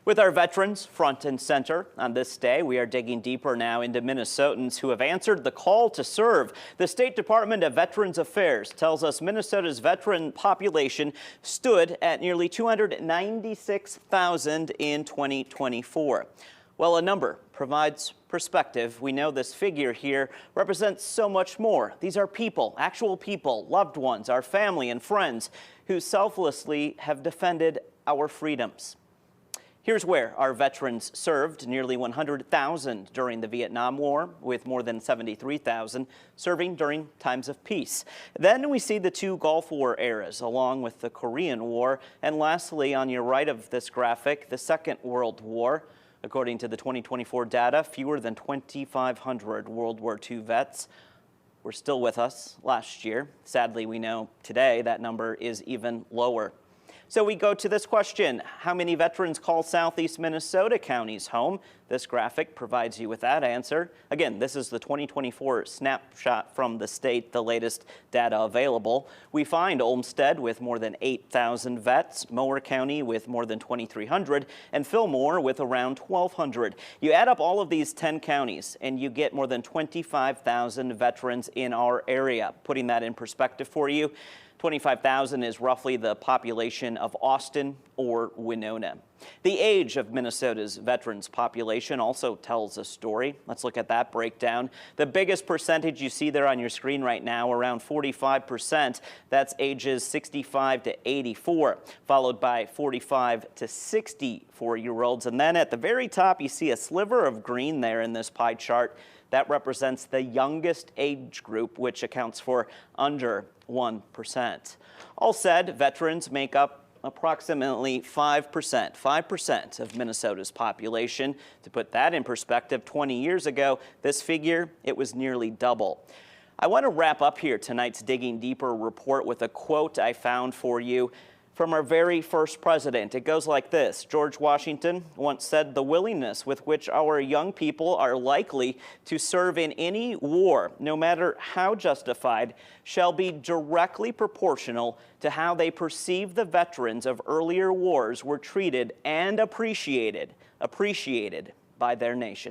With our veterans front and center on this day, we are digging deeper now into Minnesotans who have answered the call to serve. The State Department of Veterans Affairs tells us Minnesota's veteran population stood at nearly 296,000 in 2024. Well, a number provides perspective. We know this figure here represents so much more. These are people, actual people, loved ones, our family and friends who selflessly have defended our freedoms. Here's where our veterans served: nearly 100,000 during the Vietnam War, with more than 73,000 serving during times of peace. Then we see the two Gulf War eras, along with the Korean War. And lastly, on your right of this graphic, the Second World War. According to the 2024 data, fewer than 2,500 World War II vets were still with us last year. Sadly, we know today that number is even lower. So we go to this question: how many veterans call Southeast Minnesota counties home? This graphic provides you with that answer. Again, this is the 2024 snapshot from the state, the latest data available. We find Olmsted with more than 8,000 vets, Mower County with more than 2,300, and Fillmore with around 1,200. You add up all of these 10 counties and you get more than 25,000 veterans in our area. Putting that in perspective for you, 25,000 is roughly the population of Austin or Winona. The age of Minnesota's veterans population also tells a story. Let's look at that breakdown. The biggest percentage you see there on your screen right now, around 45%, that's ages 65 to 84, followed by 45 to 64-year-olds. And then at the very top, you see a sliver of green there in this pie chart. That represents the youngest age group, which accounts for under 1%. All said, veterans make up approximately 5% of Minnesota's population. To put that in perspective, 20 years ago, this figure, it was nearly double. I want to wrap up here tonight's Digging Deeper report with a quote I found for you from our very first president. It goes like this: George Washington once said, "The willingness with which our young people are likely to serve in any war, no matter how justified, shall be directly proportional to how they perceive the veterans of earlier wars were treated and appreciated by their nation."